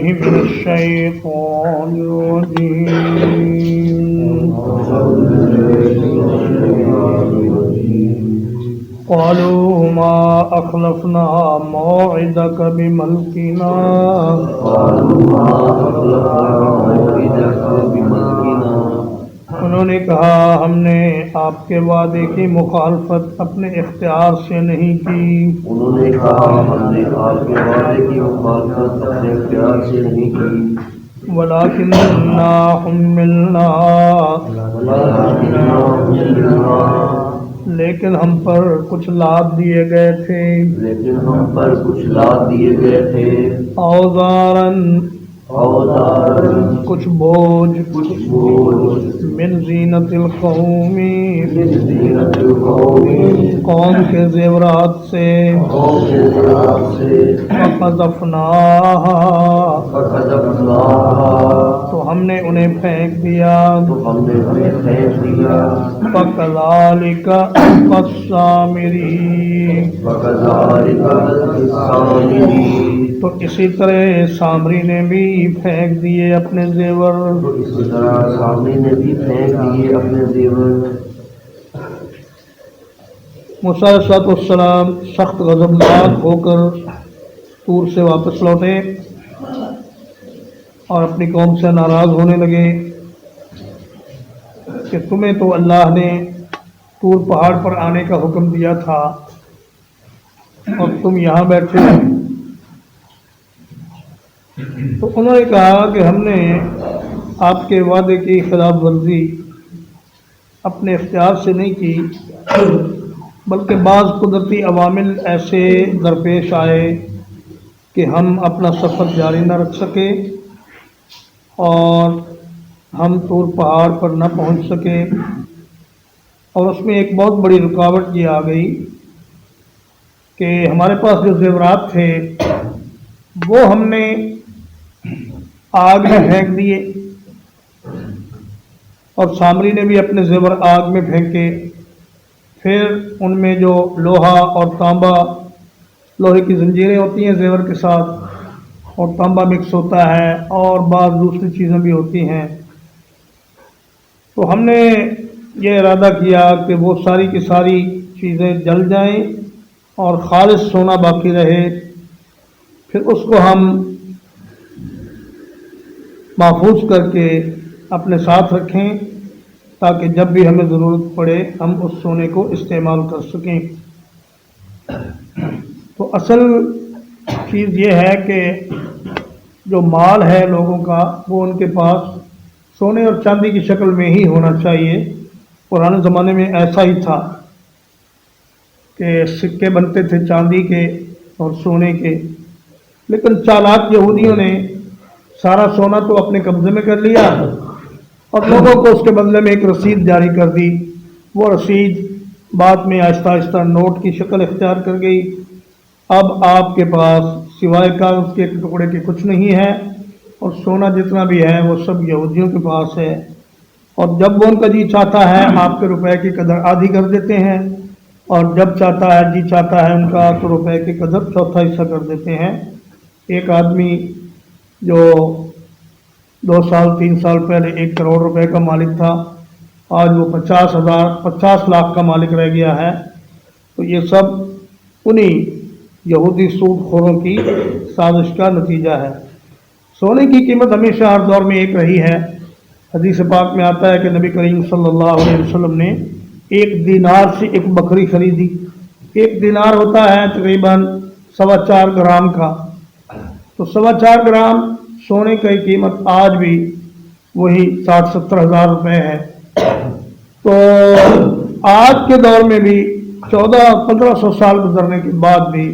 من الشيطان الرجيم قالوا ما أخلفنا موعدك بملكنا انہوں نے کہا ہم نے آپ کے وعدے کی مخالفت اپنے اختیار سے نہیں کی وَلَكِنَّا حُمِّلْنَا لیکن ہم پر کچھ لاد دیے گئے تھے اوزارن کچھ بوجھ من زینت القوم قوم کے زیورات سے فقذفناہا تو ہم نے انہیں پھینک دیا فَكَذَلِكَ السَّامِرِي تو اسی طرح سامری نے بھی پھینک دیے اپنے زیور موسیٰ علیہ السلام سخت غضبناک ہو کر طور سے واپس لوٹے اور اپنی قوم سے ناراض ہونے لگے کہ تمہیں تو اللہ نے طور پہاڑ پر آنے کا حکم دیا تھا اور تم یہاں بیٹھے ہو۔ تو انہوں نے کہا کہ ہم نے آپ کے وعدے کی خلاف ورزی اپنے اختیار سے نہیں کی، بلکہ بعض قدرتی عوامل ایسے درپیش آئے کہ ہم اپنا سفر جاری نہ رکھ سکے اور ہم طور پہاڑ پر نہ پہنچ سکے، اور اس میں ایک بہت بڑی رکاوٹ یہ آ گئی کہ ہمارے پاس جو زیورات تھے وہ ہم نے آگ میں پھینک دیے اور سامری نے بھی اپنے زیور آگ میں پھینکے۔ پھر ان میں جو لوہا اور تانبا، لوہے کی زنجیریں ہوتی ہیں زیور کے ساتھ اور تانبا مکس ہوتا ہے اور بعض دوسری چیزیں بھی ہوتی ہیں، تو ہم نے یہ ارادہ کیا کہ وہ ساری کی ساری چیزیں جل جائیں اور خالص سونا باقی رہے، پھر اس کو ہم محفوظ کر کے اپنے ساتھ رکھیں تاکہ جب بھی ہمیں ضرورت پڑے ہم اس سونے کو استعمال کر سکیں۔ تو اصل چیز یہ ہے کہ جو مال ہے لوگوں کا وہ ان کے پاس سونے اور چاندی کی شکل میں ہی ہونا چاہیے۔ پرانے زمانے میں ایسا ہی تھا کہ سکے بنتے تھے چاندی کے اور سونے کے، لیکن چالاک یہودیوں نے سارا سونا تو اپنے قبضے میں کر لیا اور لوگوں کو اس کے بدلے میں ایک رسید جاری کر دی۔ وہ رسید بعد میں آہستہ آہستہ نوٹ کی شکل اختیار کر گئی۔ اب آپ کے پاس سوائے کاغذ کے ٹکڑے کے کچھ نہیں ہے اور سونا جتنا بھی ہے وہ سب یہودیوں کے پاس ہے، اور جب وہ ان کا جی چاہتا ہے آپ کے روپے کی قدر آدھی کر دیتے ہیں، اور جب چاہتا ہے جی چاہتا ہے ان کا تو روپے کی قدر چوتھا حصہ کر دیتے ہیں۔ ایک آدمی جو 2 سال 3 سال پہلے 1 کروڑ روپے کا مالک تھا، آج وہ 50 لاکھ کا مالک رہ گیا ہے۔ تو یہ سب انہی یہودی سود خوروں کی سازش کا نتیجہ ہے۔ سونے کی قیمت ہمیشہ ہر دور میں ایک رہی ہے۔ حدیث پاک میں آتا ہے کہ نبی کریم صلی اللہ علیہ وسلم نے 1 دینار سے ایک بکری خریدی۔ 1 دینار ہوتا ہے تقریباً 4.25 گرام کا، تو 4.25 گرام سونے کی قیمت آج بھی وہی 60-70 ہزار روپے ہے۔ تو آج کے دور میں بھی 1400-1500 سال گزرنے کے بعد بھی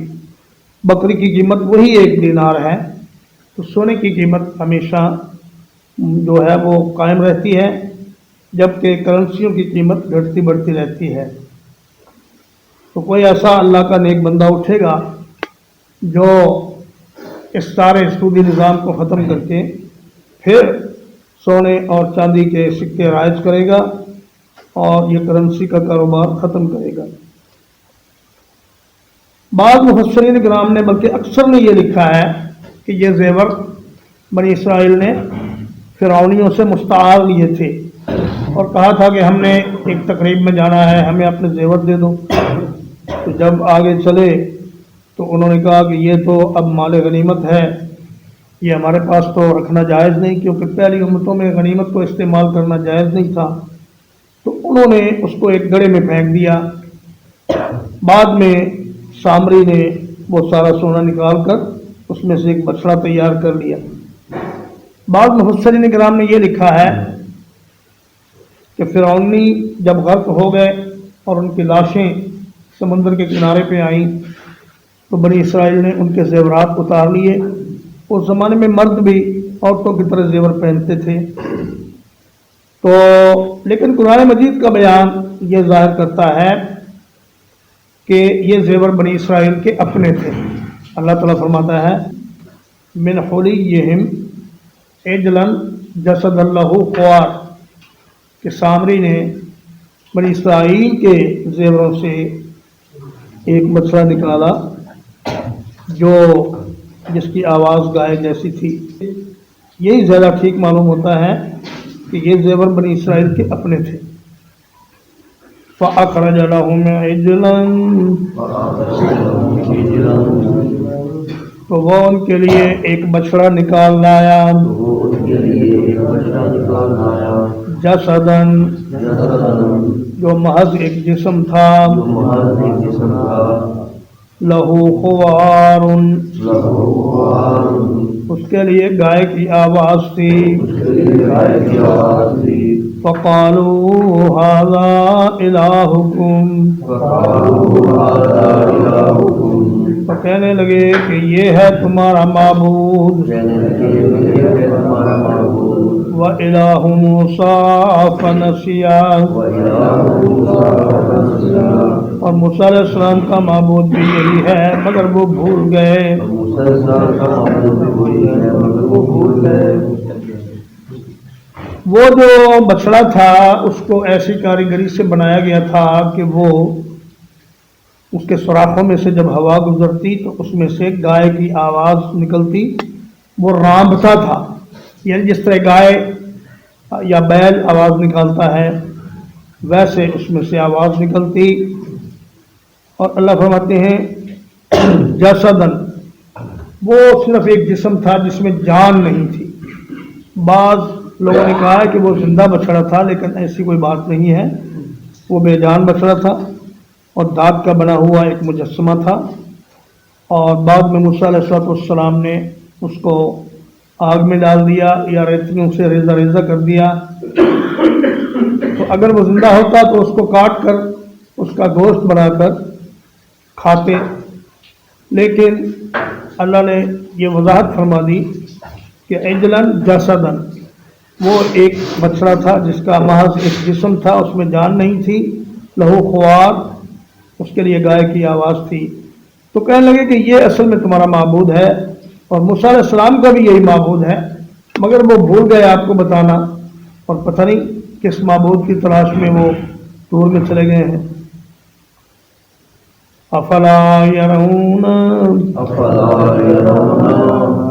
بکری کی قیمت وہی 1 دینار ہے۔ تو سونے کی قیمت ہمیشہ جو ہے وہ قائم رہتی ہے، جبکہ کرنسیوں کی قیمت گھٹتی بڑھتی رہتی ہے۔ تو کوئی ایسا اللہ کا نیک بندہ اٹھے گا جو اس سارے سودی نظام کو ختم کر کے پھر سونے اور چاندی کے سکے رائج کرے گا اور یہ کرنسی کا کاروبار ختم کرے گا۔ بعض مفسرین کرام نے بلکہ اکثر نے یہ لکھا ہے کہ یہ زیور بنی اسرائیل نے فرعونیوں سے مستعار لیے تھے اور کہا تھا کہ ہم نے ایک تقریب میں جانا ہے، ہمیں اپنے زیور دے دو۔ تو جب آگے چلے تو انہوں نے کہا کہ یہ تو اب مال غنیمت ہے، یہ ہمارے پاس تو رکھنا جائز نہیں، کیونکہ پہلی امتوں میں غنیمت کو استعمال کرنا جائز نہیں تھا۔ تو انہوں نے اس کو ایک گڑھے میں پھینک دیا۔ بعد میں سامری نے وہ سارا سونا نکال کر اس میں سے ایک بچڑا تیار کر لیا۔ بعض مفسرین کرام نے یہ لکھا ہے کہ فرعونی جب غرق ہو گئے اور ان کی لاشیں سمندر کے کنارے پہ آئیں تو بنی اسرائیل نے ان کے زیورات اتار لیے۔ اس زمانے میں مرد بھی عورتوں کی طرح زیور پہنتے تھے، تو لیکن قرآن مجید کا بیان یہ ظاہر کرتا ہے کہ یہ زیور بنی اسرائیل کے اپنے تھے۔ اللہ تعالیٰ فرماتا ہے من حلیہم عجلا جسد لہ خوار، کہ سامری نے بنی اسرائیل کے زیوروں سے ایک بچڑا نکالا جو جس کی آواز گائے جیسی تھی۔ یہی زیادہ ٹھیک معلوم ہوتا ہے کہ یہ زیور بنی اسرائیل کے اپنے تھے۔ فَأَخْرَجَ لَهُمْ عِجْلًا، تو وہ ان کے لیے ایک بچڑا نکال لایا، جسدن، جو محض ایک جسم تھا، لہو خوار، اس کے لیے گائے کی آواز تھی۔ فَقَالُوا هَذَا إِلَٰهُكُمْ، تو کہنے لگے کہ یہ ہے تمہارا معبود۔ وَإِلَٰهُ مُوسَىٰ فَنَسِيَا، اور موسیٰ علیہ السلام کا معبود بھی یہی ہے مگر وہ بھول گئے۔ وہ جو بچڑا تھا اس کو ایسی کاریگری سے بنایا گیا تھا کہ وہ اس کے سوراخوں میں سے جب ہوا گزرتی تو اس میں سے گائے کی آواز نکلتی، وہ رانبتا تھا، یعنی جس طرح گائے یا بیل آواز نکالتا ہے ویسے اس میں سے آواز نکلتی۔ اور اللہ فرماتے ہیں جسدن، وہ صرف ایک جسم تھا جس میں جان نہیں تھی۔ بعض لوگوں نے کہا ہے کہ وہ زندہ بچڑا تھا، لیکن ایسی کوئی بات نہیں ہے، وہ بے جان بچڑا تھا اور دھات کا بنا ہوا ایک مجسمہ تھا۔ اور بعد میں موسیٰ علیہ السلام نے اس کو آگ میں ڈال دیا یا ریتیوں سے ریزہ ریزہ کر دیا۔ تو اگر وہ زندہ ہوتا تو اس کو کاٹ کر اس کا گوشت بنا کر کھاتے، لیکن اللہ نے یہ وضاحت فرما دی کہ عجلاً جسداً، وہ ایک بچڑا تھا جس کا محض ایک جسم تھا، اس میں جان نہیں تھی، لہو خوار، اس کے لیے گائے کی آواز تھی۔ تو کہنے لگے کہ یہ اصل میں تمہارا معبود ہے، اور موسیٰ علیہ السلام کا بھی یہی معبود ہے، مگر وہ بھول گئے آپ کو بتانا، اور پتہ نہیں کس معبود کی تلاش میں وہ دور میں چلے گئے ہیں۔ افلا یرون،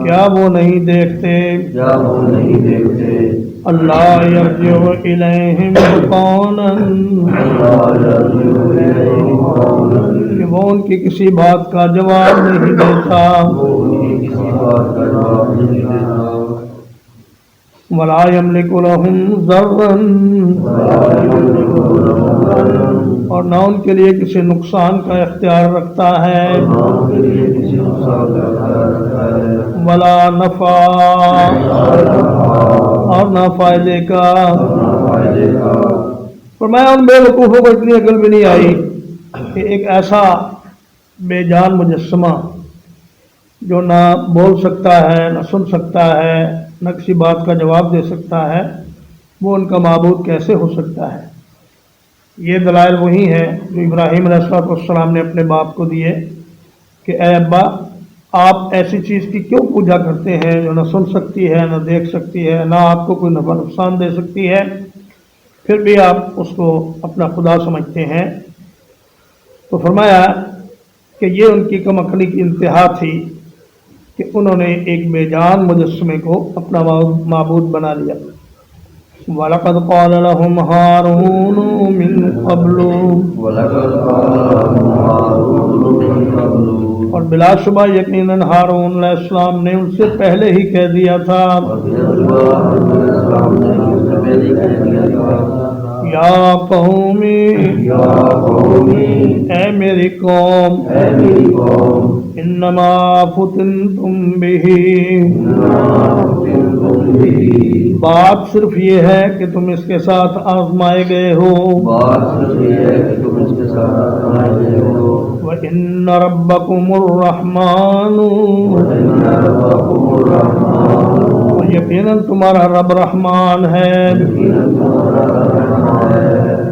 کیا وہ نہیں دیکھتے، اللہ یرجع الیہم قولا، کہ وہ ان کی کسی بات کا جواب نہیں دیتا، ولا یملک لہم ضرا، اور نہ ان کے لیے کسی نقصان کا اختیار رکھتا ہے، ولا نفع، اور نہ فائدے کا۔ فرمایا ان بے وقوفوں کو اتنی عقل بھی نہیں آئی کہ ایک ایسا بے جان مجسمہ جو نہ بول سکتا ہے، نہ سن سکتا ہے، نہ کسی بات کا جواب دے سکتا ہے، وہ ان کا معبود کیسے ہو سکتا ہے۔ یہ دلائل وہی ہیں جو ابراہیم علیہ السلام نے اپنے باپ کو دیے کہ اے ابا، آپ ایسی چیز کی کیوں پوجا کرتے ہیں جو نہ سن سکتی ہے، نہ دیکھ سکتی ہے، نہ آپ کو کوئی نفع نقصان دے سکتی ہے، پھر بھی آپ اس کو اپنا خدا سمجھتے ہیں۔ تو فرمایا کہ یہ ان کی کم عقلی کی انتہا تھی کہ انہوں نے ایک بے جان مجسمے کو اپنا معبود بنا لیا. وَلَقَدْ قَالَ لَهُمْ هَارُونُ مِنْ قَبْلُ، اور بلا شبہ یقیناً ہارون علیہ السلام نے ان سے پہلے ہی کہہ دیا تھا، یا قومی، اے میری قوم، انما فتنتم بہ، بات صرف یہ ہے کہ تم اس کے ساتھ آزمائے گئے ہو. وَإِنَّ رَبَّكُمُ الرَّحْمَنُ، یقیناً تمہارا رب رحمان ہے.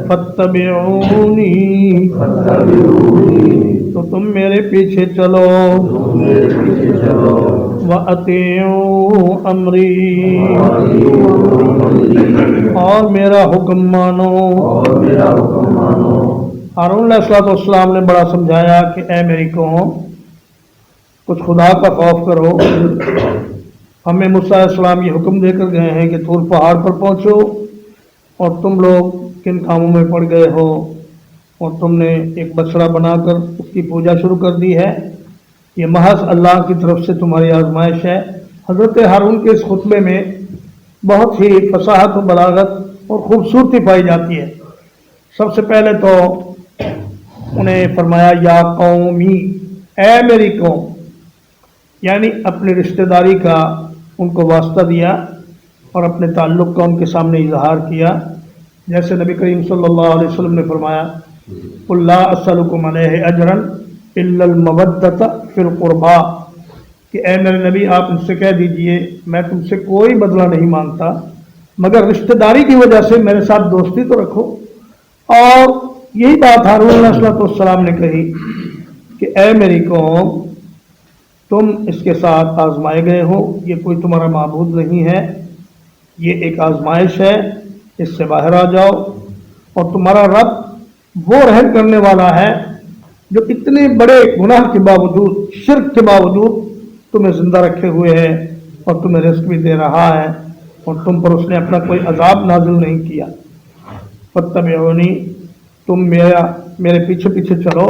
فَاتَّبِعُونِي، تو تم میرے پیچھے چلو. وَأَطِیعُوا أَمْرِی، اور میرا حکم مانو. ہارون علیہ السلام نے بڑا سمجھایا کہ اے میری قوم، کچھ خدا کا خوف کرو. ہمیں موسیٰ علیہ السلام یہ حکم دے کر گئے ہیں کہ طور پہاڑ پر پہنچو، اور تم لوگ کن کاموں میں پڑ گئے ہو، اور تم نے ایک بچڑا بنا کر اس کی پوجا شروع کر دی ہے. یہ محض اللہ کی طرف سے تمہاری آزمائش ہے. حضرت ہارون کے اس خطبے میں بہت ہی فصاحت و بلاغت اور خوبصورتی پائی جاتی ہے. سب سے پہلے تو انہیں فرمایا یا قومی، اے میری قوم، یعنی اپنی رشتہ داری کا ان کو واسطہ دیا اور اپنے تعلق کا ان کے سامنے اظہار کیا. جیسے نبی کریم صلی اللہ علیہ وسلم نے فرمایا، قُلْ لَا أَسْأَلُكُمْ عَلَيْهِ أَجْرًا إِلَّا الْمَوَدَّةَ فِي الْقُرْبَى، کہ اے میرے نبی آپ ان سے کہہ دیجئے میں تم سے کوئی بدلہ نہیں مانگتا، مگر رشتہ داری کی وجہ سے میرے ساتھ دوستی تو رکھو. اور یہی بات ہارون علیہ السلام نے کہی کہ اے میری قوم، تم اس کے ساتھ آزمائے گئے ہو، یہ کوئی تمہارا معبود نہیں ہے، یہ ایک آزمائش ہے، اس سے باہر آ جاؤ. اور تمہارا رب وہ رحم کرنے والا ہے جو اتنے بڑے گناہ کے باوجود، شرک کے باوجود تمہیں زندہ رکھے ہوئے ہے اور تمہیں رزق بھی دے رہا ہے، اور تم پر اس نے اپنا کوئی عذاب نازل نہیں کیا. فَاتَّبِعُونِی، تم میرے پیچھے پیچھے چلو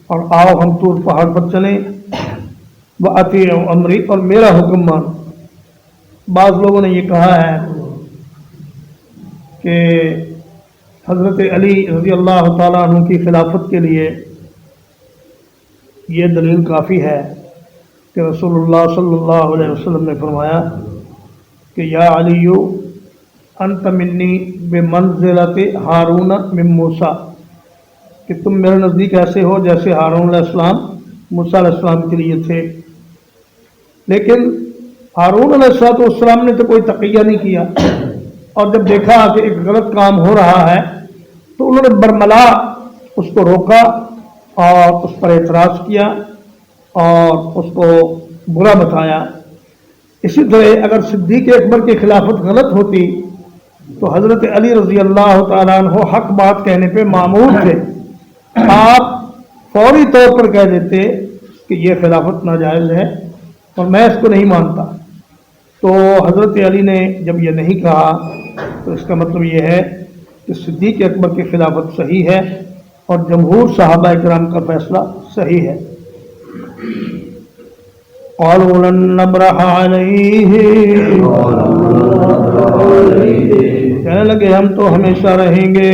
اور آؤ ہم طور پہاڑ پر چلیں. وَأَطِیعُوا أَمْرِی، اور میرا حکم مانو. بعض لوگوں نے یہ کہا ہے کہ حضرت علی رضی اللہ تعالیٰ عنہ کی خلافت کے لیے یہ دلیل کافی ہے کہ رسول اللہ صلی اللہ علیہ وسلم نے فرمایا کہ یا علی انت منی بمنزلت ہارون من موسیٰ، کہ تم میرے نزدیک ایسے ہو جیسے ہارون علیہ السلام موسیٰ علیہ السلام کے لیے تھے. لیکن ہارون علیہ السلام نے تو کوئی تقیہ نہیں کیا، اور جب دیکھا کہ ایک غلط کام ہو رہا ہے تو انہوں نے برملا اس کو روکا اور اس پر اعتراض کیا اور اس کو برا بتایا. اسی طرح اگر صدیق اکبر کی خلافت غلط ہوتی تو حضرت علی رضی اللہ تعالیٰ عنہ حق بات کہنے پہ معمور تھے، آپ فوری طور پر کہہ دیتے کہ یہ خلافت ناجائز ہے اور میں اس کو نہیں مانتا. تو حضرت علی نے جب یہ نہیں کہا تو اس کا مطلب یہ ہے کہ صدیق اکبر کی خلافت صحیح ہے اور جمہور صحابہ کرام کا فیصلہ صحیح ہے. قالوا لن نبرح علیہ، کہنے لگے ہم تو ہمیشہ رہیں گے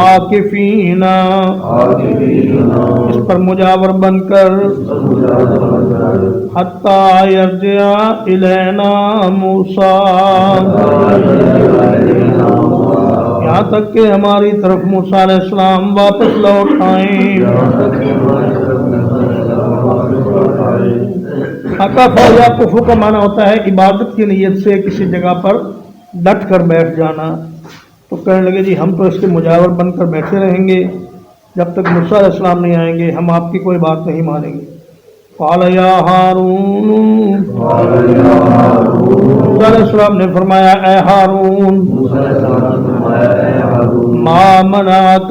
عاکفین، اس پر مجاور بن کر، حتی یرجع الینا موسیٰ، یہاں تک کہ ہماری طرف موسیٰ علیہ السلام واپس لوٹ آئیں. عکف یا کفو کا معنی ہوتا ہے عبادت کی نیت سے کسی جگہ پر ڈٹ کر بیٹھ جانا. تو کہنے لگے جی ہم تو اس کے مجاور بن کر بیٹھے رہیں گے جب تک موسیٰ علیہ السلام نہیں آئیں گے، ہم آپ کی کوئی بات نہیں مانیں گے. قال یا ہارون، موسیٰ علیہ السلام نے فرمایا اے ہارون، ما منعک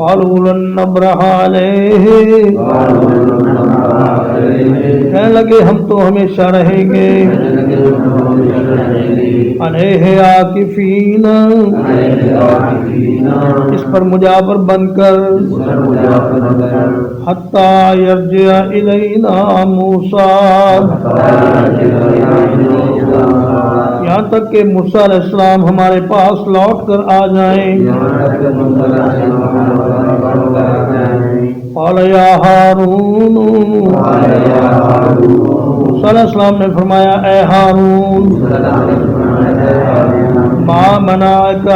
قالوا لن نبرح علیہ، کہنے لگے ہم تو ہمیشہ رہیں گے علیہ عاکفین، اس پر مجاور بن کر، حتی یرجع الینا موسیٰ، یہاں تک کہ موسیٰ علیہ السلام ہمارے پاس لوٹ کر آ جائیں۔ قال یا ہارون، موسیٰ علیہ السلام نے فرمایا اے ہارون، ما منعک،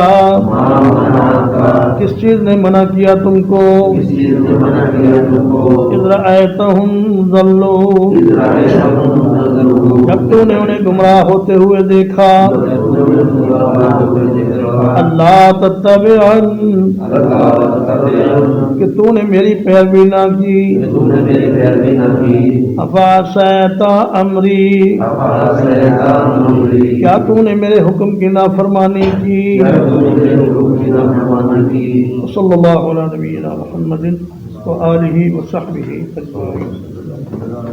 کس چیز نے منع کیا تم کو، اذ رأیتہم ضلوا، جب تو نے انہیں گمراہ ہوتے ہوئے دیکھا، اللہ تتبعن، کہ تو نے میری پیروی نہ کی، افعصیت امری، کیا تو نے میرے حکم کی نافرمانی کی۔ صلی اللہ علیہ نبینا محمد وآلہ وصحبہ اجمعین۔